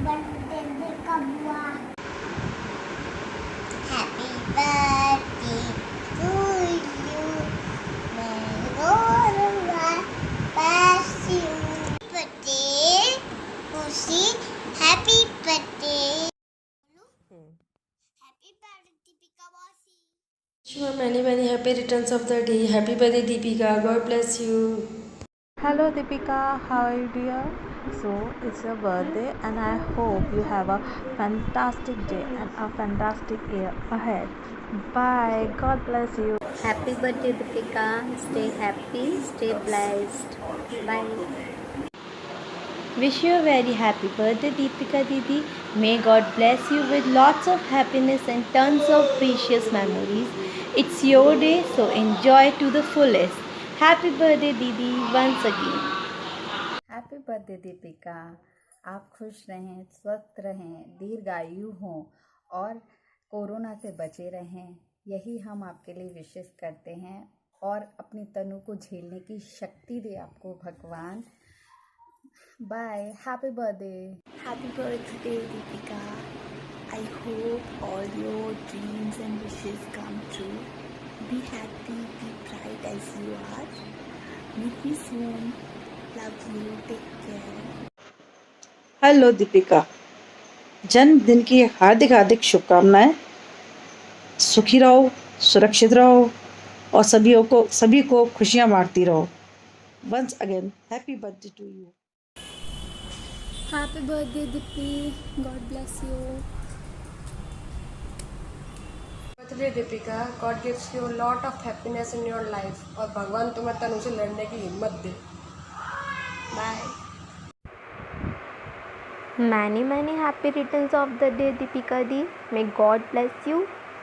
Birthday कब हुआ? Happy birthday to you, मैं गोलूंगा बस यू। बर्थडे खुशी, happy birthday. Happy birthday Deepika वासी। Wish you many happy returns of the day. Happy birthday Deepika. God bless you. Hello Deepika, how are you dear? So it's your birthday and I hope you have a fantastic day and a fantastic year ahead. Bye, God bless you. Happy birthday Deepika, stay happy, stay blessed. Bye. Wish you a very happy birthday Deepika Didi. May God bless you with lots of happiness and tons of precious memories. It's your day, so enjoy to the fullest. Happy birthday Didi once again. Happy birthday Deepika. आप खुश रहें, स्वस्थ रहें, दीर्घायु हों और corona से बचे रहें, यही हम आपके लिए विशेष करते हैं। और अपनी तनु को झेलने की शक्ति दे आपको भगवान। Bye, happy birthday. Happy birthday Deepika. I hope all your dreams and wishes come true. Be happy, be bright as you are. Meet me soon. Love you. Take care. Hello Deepika, जन्मदिन की हार्दिक हार्दिक शुभकामनाएं। सुखी रहो, सुरक्षित रहो और सभी को खुशियां बांटती रहो। Once again happy birthday to you. Happy birthday Deepi. God bless you. Birthday Deepika. God gives you a lot of happiness in your life. और भगवान तुम्हें तनु से लड़ने की हिम्मत दे। Bye. Many happy returns of the day Deepika Di. May God bless you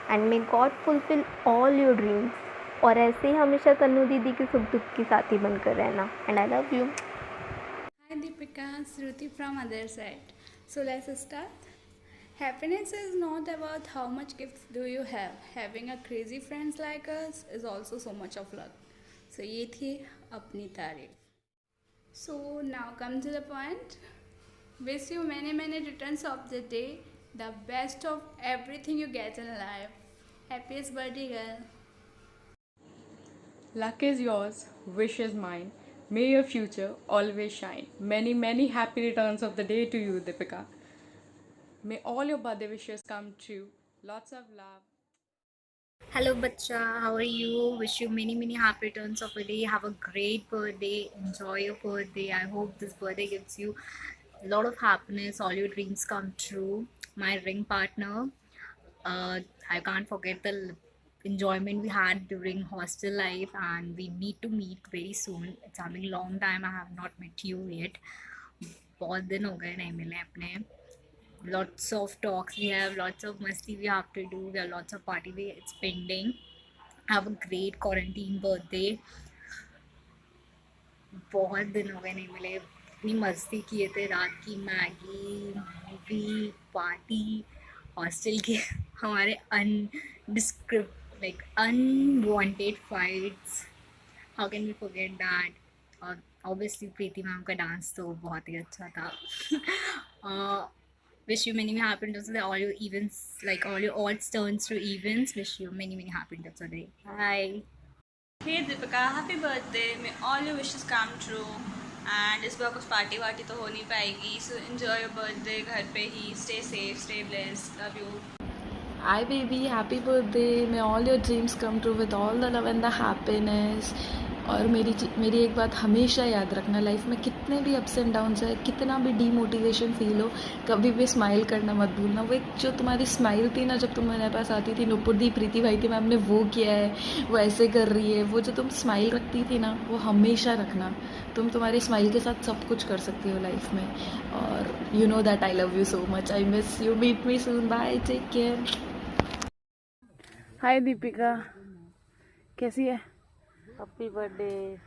and may God fulfill all your dreams. और ऐसे ही हमेशा तनु दीदी की सुख दुख की साथी बनकर रहना. And I love you. Hi Deepika, Shruti from other side. So let's start. Happiness is not about how much gifts do you have. Having a crazy friends like us is also so much of luck. So ये थी अपनी तारीफ. So now come to the point. Wish you many returns of the day. The best of everything you get in life. Happiest birthday girl. Luck is yours, wish is mine. May your future always shine. Many happy returns of the day to you, Deepika. May all your birthday wishes come true. Lots of love. Hello Bacha, how are you? Wish you many happy returns of the day. Have a great birthday. Enjoy your birthday. I hope this birthday gives you a lot of happiness. All your dreams come true. My ring partner, I can't forget the enjoyment we had during hostel life, and we need to meet very soon. It's having a long time I have not met you yet. बहुत दिन हो गए नहीं मिले अपने. Lots of talks we have, lots of masti we have to do, there are lots of party we it's pending. Have a great quarantine birthday. बहुत दिन हो गए नहीं मिले. इतनी मस्ती किए थे, रात की मैगी, मूवी, पार्टी, हॉस्टल के हमारे unwanted fights. How can we forget that? और obviously प्रीति मैम का डांस तो बहुत ही अच्छा था. Wish you many happy returns of the day. All your events, like all your odds turns to events. Wish you many happy returns of the day. Bye. Hey Deepika, happy birthday. May all your wishes come true. And इस बार कुछ party वार्टी तो हो नहीं पाएगी. So enjoy your birthday घर पे ही. Stay safe, stay blessed. Love you. Hi baby, happy birthday. May all your dreams come true with all the love and the happiness. और मेरी एक बात हमेशा याद रखना, लाइफ में कितने भी अप्स एंड डाउन्स है, कितना भी डीमोटिवेशन फील हो, कभी भी स्माइल करना मत भूलना. वो एक जो तुम्हारी स्माइल थी ना जब तुम मेरे पास आती थी, नुपुर दी प्रीति भाई थी, मैम ने वो किया है, वो ऐसे कर रही है, वो जो तुम स्माइल रखती थी ना वो हमेशा रखना. तुम तुम्हारे स्माइल के साथ सब कुछ कर सकती हो लाइफ में. और you know that I love you so much. I miss you. Meet me soon. Bye, take care. Hi Deepika, कैसी है? Happy birthday.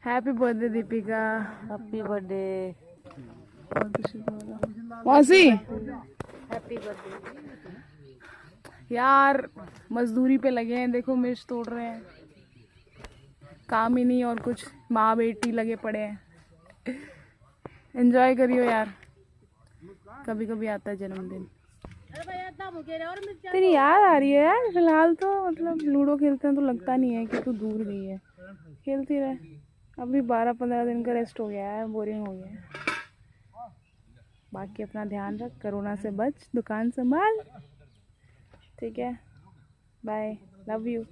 Happy birthday Deepika. Happy birthday. मौसी हैप्पी बर्थडे. यार मजदूरी पे लगे हैं, देखो मिर्च तोड़ रहे हैं, काम ही नहीं और कुछ, माँ बेटी लगे पड़े हैं. एंजॉय करियो यार. कभी कभी आता है जन्मदिन। तेरी याद आ रही है यार। फिलहाल तो मतलब लूडो खेलते हैं तो लगता नहीं है कि तू दूर गई है, खेलती रहे। अभी 12-15 दिन का रेस्ट हो गया है, बोरिंग हो गया है। बाकी अपना ध्यान रख, कोरोना से बच, दुकान संभाल, ठीक है। Bye, love you,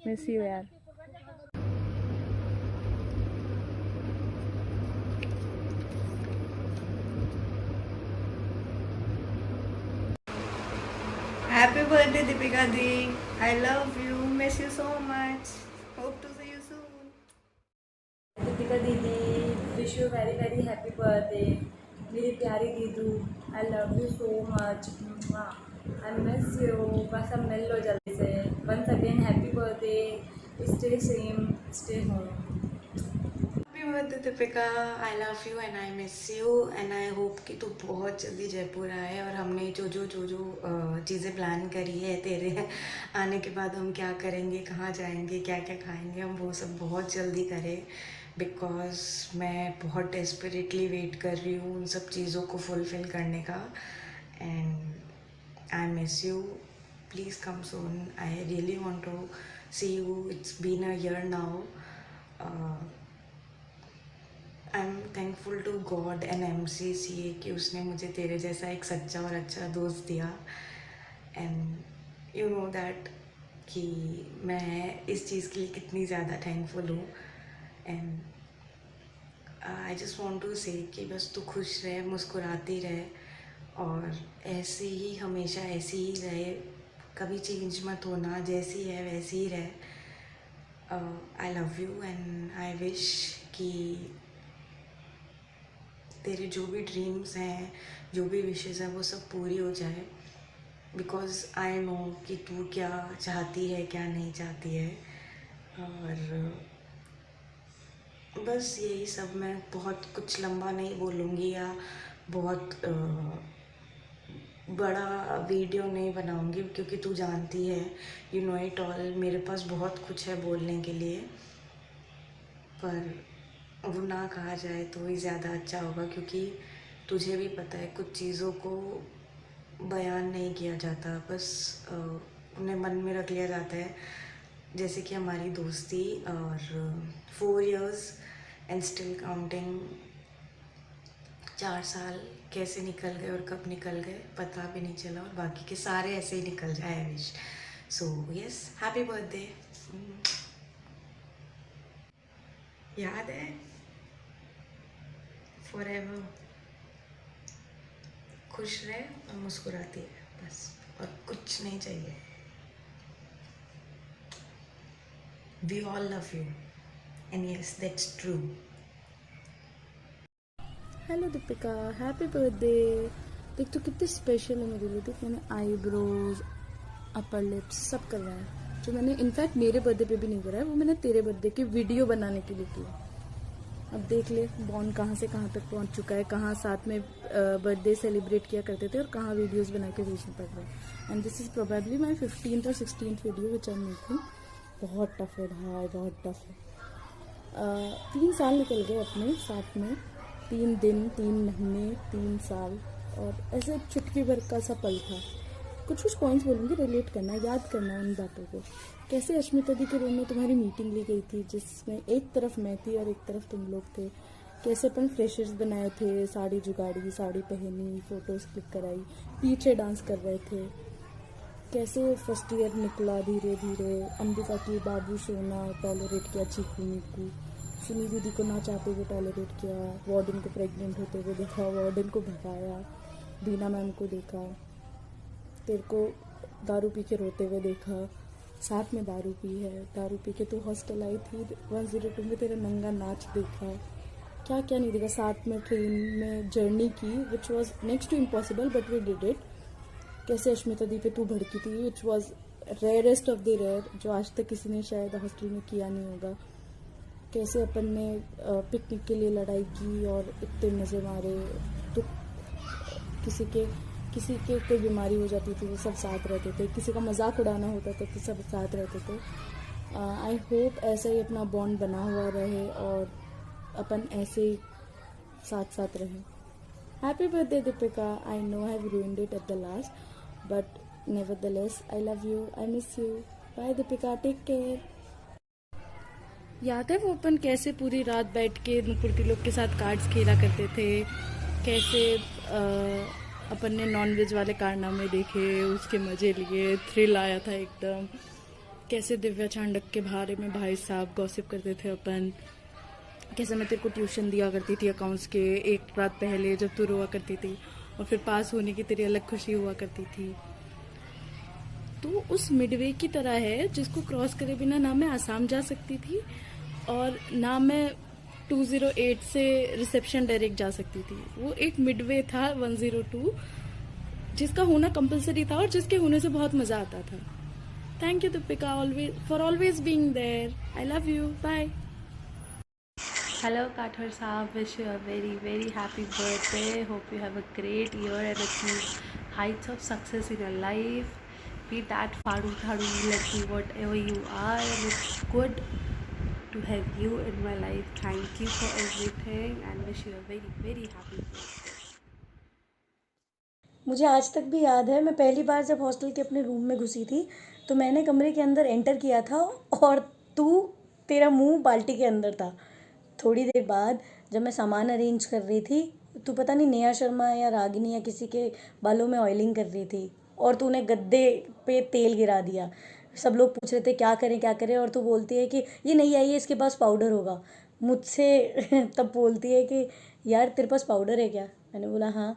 miss you यार। Happy birthday Deepika Di. I love you. Miss you so much. Hope to see you soon. Deepika दीदी, wish you very very happy birthday. मेरी प्यारी दीदू, I love you so much. I miss you. बस अब मिल लो जल्दी से। Once again happy birthday. Stay same, stay home. Happy birthday Deepika. I love you and I miss you and I hope कि तू बहुत जल्दी जयपुर आए और हमने जो चीज़ें प्लान करी है तेरे आने के बाद हम क्या करेंगे, कहाँ जाएंगे, क्या क्या खाएंगे, हम वो सब बहुत जल्दी करें। बिकॉज मैं बहुत डेस्परेटली वेट कर रही हूँ उन सब चीज़ों को फुलफ़िल करने का। And I miss you. Please come soon. I really want to see you. It's been a year now. I am thankful to God and MCCA कि उसने मुझे तेरे जैसा एक सच्चा और अच्छा दोस्त दिया। एंड यू नो दैट कि मैं इस चीज़ के लिए कितनी ज़्यादा थैंकफुल हूँ। And I just want to say कि बस तू खुश रहे, मुस्कुराती रहे और ऐसे ही हमेशा ऐसी ही रहे, कभी चेंज मत होना, जैसी है वैसी ही रहे। आई love you and I wish कि तेरे जो भी ड्रीम्स हैं, जो भी विशेज़ हैं, वो सब पूरी हो जाए। बिकॉज़ आई नो कि तू क्या चाहती है, क्या नहीं चाहती है। और बस यही सब। मैं बहुत कुछ लंबा नहीं बोलूँगी या बहुत बड़ा वीडियो नहीं बनाऊँगी क्योंकि तू जानती है, यू नो इट ऑल, मेरे पास बहुत कुछ है बोलने के लिए, पर वो ना कहा जाए तो ही ज़्यादा अच्छा होगा। क्योंकि तुझे भी पता है कुछ चीज़ों को बयान नहीं किया जाता, बस उन्हें मन में रख लिया जाता है। जैसे कि हमारी दोस्ती और 4 years एंड स्टिल काउंटिंग, 4 साल कैसे निकल गए और कब निकल गए पता भी नहीं चला, और बाकी के सारे ऐसे ही निकल जाए। I wish. So yes, happy birthday. याद है फॉरएवर। खुश रहे और मुस्कुराती रहे बस, और कुछ नहीं चाहिए। We all love you and yes that's true. Hello Deepika, happy birthday. देख तो कितनी स्पेशल है मेरे लिए। देख मैंने आईब्रोज, अपर लिप्स सब करवाया है, जो मैंने इनफैक्ट मेरे बर्थडे पे भी नहीं करा है, वो मैंने तेरे बर्थडे की वीडियो बनाने के लिए किया। अब देख ले बॉन्ड कहाँ से कहाँ तक पहुँच चुका है, कहाँ साथ में बर्थडे सेलिब्रेट किया करते थे और कहाँ वीडियोस बना के भेजने पड़ रहे हैं। And this is probably my 15th और 16th video which I am making. बहुत टफ है भाई, बहुत टफ है। 3 साल निकल गए अपने साथ में, 3 दिन, 3 महीने, 3 साल, और ऐसे चुटकी भर का सा पल था। कुछ पॉइंट्स बोलूँगी, रिलेट करना, याद करना उन बातों को। कैसे अश्मिता दी के रूम में तुम्हारी मीटिंग ली गई थी जिसमें एक तरफ मैं थी और एक तरफ तुम लोग थे। कैसे अपन फ्रेशर्स बनाए थे, साड़ी जुगाड़ी, साड़ी पहनी, फोटोज क्लिक कराई, पीछे डांस कर रहे थे। कैसे फर्स्ट ईयर निकला धीरे धीरे। अंबिका की बाबू सोना टॉलरेट किया, चीकू मीकू। सुनी दीदी को ना चाहते हुए टॉलरेट किया। वार्डन को प्रेग्नेंट होते हुए देखा, वार्डन को भगाया। बीना मैम को देखा, तेरे को दारू पी के रोते हुए देखा, साथ में दारू पी है। दारू पी के तू हॉस्टल आई थी, 102 में तेरा नंगा नाच देखा। क्या क्या नहीं देखा। साथ में ट्रेन में जर्नी की which was next to impossible but we did it. कैसे अश्मिता दी पे तू भड़की थी which was rarest of the rare, जो आज तक किसी ने शायद हॉस्टल में किया नहीं होगा। कैसे अपन ने पिकनिक के लिए लड़ाई की और इतने मज़े मारे। तो किसी के कोई बीमारी हो जाती थी वो सब साथ रहते थे, किसी का मजाक उड़ाना होता था तो सब साथ रहते थे। आई होप ऐसा ही अपना बॉन्ड बना हुआ रहे और अपन ऐसे ही साथ साथ रहें। Happy birthday, Deepika. I know I have ruined it at the last, but nevertheless, I love you. I miss you. Bye, Deepika. Take care. याद है वो अपन कैसे पूरी रात बैठ के नुपुर लोग के साथ कार्ड्स खेला करते थे, कैसे अपन ने नॉनवेज वाले कारनामे देखे, उसके मज़े लिए, थ्रिल आया था एकदम, कैसे दिव्या चांडक के बारे में भाई साहब गॉसिप करते थे अपन, कैसे मैं तेरे को ट्यूशन दिया करती थी अकाउंट्स के एक रात पहले जब तू रोआ करती थी, और फिर पास होने की तेरी अलग खुशी हुआ करती थी। तो उस मिडवे की तरह है जिसको क्रॉस करे बिना ना मैं आसाम जा सकती थी और ना मैं 208 से रिसेप्शन डायरेक्ट जा सकती थी। वो एक मिडवे था 102 जिसका होना कंपलसरी था और जिसके होने से बहुत मज़ा आता था। Thank you Deepika for always being there. I love you. Bye. Hello Kathor Saab, wish you a very very happy birthday. Hope you have a great year and achieve heights of success in your life. Be that fadu thadu lucky whatever you are, and it's good to have you in my life. Thank you for everything and wish you a very very happy birthday. मुझे आज तक भी याद है, मैं पहली बार जब hostel के अपने रूम में घुसी थी तो मैंने कमरे के अंदर एंटर किया था और तेरा मुंह बाल्टी के अंदर था। थोड़ी देर बाद जब मैं सामान अरेंज कर रही थी, तू पता नहीं नेहा शर्मा या रागिनी या किसी के बालों में ऑयलिंग कर रही थी और तूने गद्दे पे तेल गिरा दिया। सब लोग पूछ रहे थे क्या करें, और तू बोलती है कि ये नहीं आई है, इसके पास पाउडर होगा। मुझसे तब बोलती है कि यार तेरे पास पाउडर है क्या? मैंने बोला हाँ।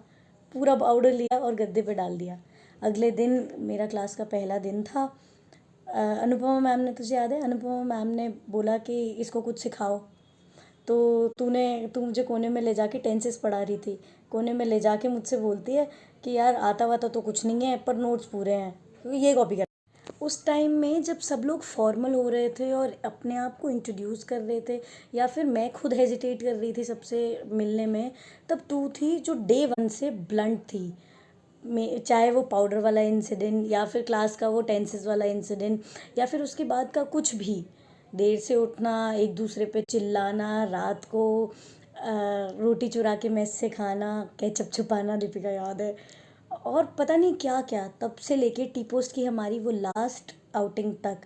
पूरा पाउडर लिया और गद्दे पे डाल दिया। अगले दिन मेरा क्लास का पहला दिन था। अनुपमा मैम ने, तुझे याद है, अनुपमा मैम ने बोला कि इसको कुछ सिखाओ, तो तू मुझे कोने में ले जाके टेंसेस पढ़ा रही थी। कोने में ले जाके मुझसे बोलती है कि यार आता वाता तो कुछ नहीं है पर नोट्स पूरे हैं, तो ये कॉपी कर। उस टाइम में जब सब लोग फॉर्मल हो रहे थे और अपने आप को इंट्रोड्यूस कर रहे थे, या फिर मैं खुद हेजिटेट कर रही थी सबसे मिलने में, तब तू थी जो डे 1 से ब्लंट थी। चाहे वो पाउडर वाला इंसिडेंट या फिर क्लास का वो टेंसेस वाला इंसिडेंट या फिर उसके बाद का कुछ भी, देर से उठना, एक दूसरे पे चिल्लाना, रात को रोटी चुरा के मेस से खाना, केचप छुपाना, दीपिका याद है, और पता नहीं क्या क्या। तब से लेके टी पोस्ट की हमारी वो लास्ट आउटिंग तक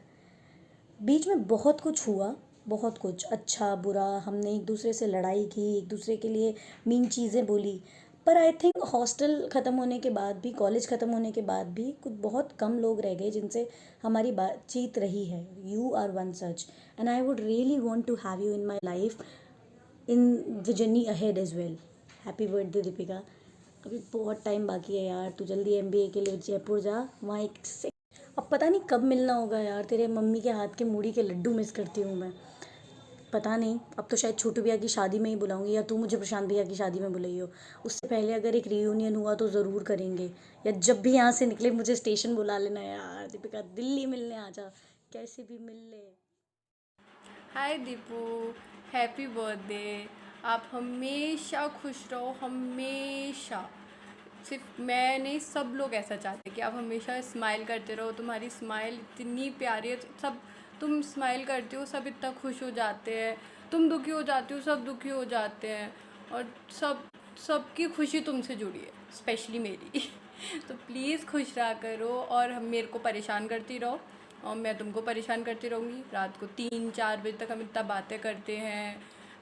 बीच में बहुत कुछ हुआ, बहुत कुछ अच्छा बुरा। हमने एक दूसरे से लड़ाई की, एक दूसरे के लिए मीन चीज़ें बोली, पर आई थिंक हॉस्टल ख़त्म होने के बाद भी, कॉलेज ख़त्म होने के बाद भी कुछ बहुत कम लोग रह गए जिनसे हमारी बातचीत रही है। You are one such and I would really want to have you in my life in the journey ahead as well. Happy birthday Deepika. अभी बहुत टाइम बाकी है यार, तू जल्दी MBA के लिए जयपुर जा, वहाँ एक से अब पता नहीं कब मिलना होगा यार। तेरे मम्मी के हाथ के मूढ़ी के लड्डू मिस करती हूँ मैं। पता नहीं, अब तो शायद छोटू भैया की शादी में ही बुलाऊंगी, या तू मुझे प्रशांत भैया की शादी में बुलाइयो। उससे पहले अगर एक रियूनियन हुआ तो ज़रूर करेंगे, या जब भी यहाँ से निकले मुझे स्टेशन बुला लेना यार। दीपिका दिल्ली मिलने आ जा, कैसे भी मिल ले। हाय दीपू, हैप्पी बर्थडे। आप हमेशा खुश रहो, हमेशा। सिर्फ मैं नहीं, सब लोग ऐसा चाहते हैं कि आप हमेशा स्माइल करते रहो। तुम्हारी स्माइल इतनी प्यारी है, सब तुम स्माइल करते हो सब इतना खुश हो जाते हैं, तुम दुखी हो जाते हो सब दुखी हो जाते हैं, और सबकी खुशी तुमसे जुड़ी है, स्पेशली मेरी। तो प्लीज़ खुश रहा करो और मेरे को परेशान करती रहो और मैं तुमको परेशान करती रहूँगी। रात को 3-4 बजे तक हम इतना बातें करते हैं,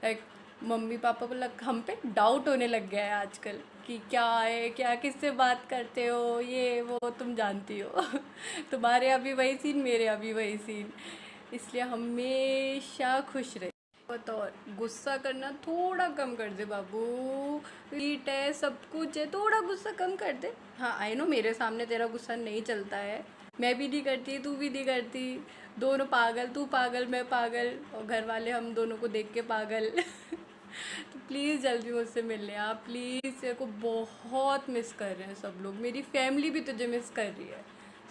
लाइक मम्मी पापा को हम पे डाउट होने लग गया है आजकल कि क्या है, क्या किससे बात करते हो, ये वो तुम जानती हो। तुम्हारे अभी वही सीन, मेरे अभी वही सीन, इसलिए हमेशा खुश रहे। तो गुस्सा करना थोड़ा कम कर दे बाबू, रीट है, सब कुछ है, थोड़ा गुस्सा कम कर दे। हाँ आई नो मेरे सामने तेरा गुस्सा नहीं चलता है, मैं भी नहीं करती, तू भी नहीं करती, दोनों पागल, तू पागल मैं पागल, और घर वाले हम दोनों को देख के पागल। तो प्लीज़ जल्दी मुझसे मिलने आप, प्लीज़। तेरे को बहुत मिस कर रहे हैं सब लोग, मेरी फैमिली भी तुझे मिस कर रही है,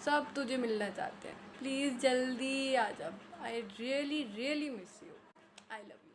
सब तुझे मिलना चाहते हैं। प्लीज़ जल्दी आ जा, I really really miss you, I love you.